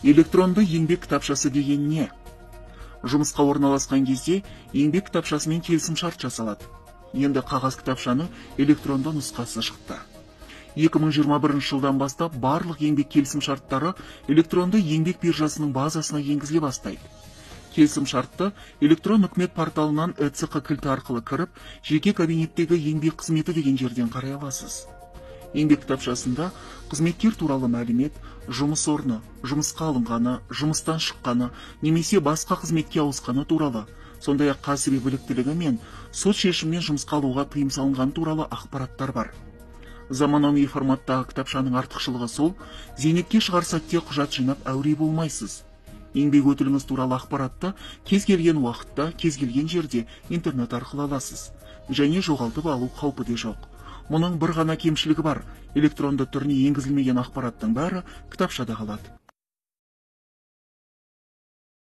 Электронды еңбек кітапшасы деген не? Жұмысқа орналасқан кезде еңбек кітапшасымен келісім шарт жасалады. Енді қағаз кітапшаны электронды нұсқасы шықты. 2021 жылдан бастап барлық еңбек келісім шарттары электронды еңбек биржасының базасына енгізіле бастайды. Келісім шартты электрон үкімет порталынан ЭЦК кілті арқылы кіріп, жеке кабинеттегі еңбек қызметі деген жерден қарай аласыз. Еңбек кітапшасында қызметкер туралы мәлімет, жұмыс орны, жұмысқа алынғаны, жұмыстан шыққаны, немесе басқа қызметке ауысқаны туралы, сондай-ақ кәсіби біліктілігі мен сот шешімімен жұмысқа алуға тыйым салынғаны туралы ақпараттар бар. Заманауи форматтағы кітапшаның артықшылығы сол, зейнетке шығар сәтте құжат жинап әуре болмайсыз. Еңбек өтіліңіз туралы ақпаратты кез келген уақытта, кез келген жерде интернет арқылы аласыз. Және жоғалтып алу қаупі де жоқ. Мұның бір ғана кемшілігі бар: электронды түріне енгізілмеген ақпараттың бәрі кітапшада қалады.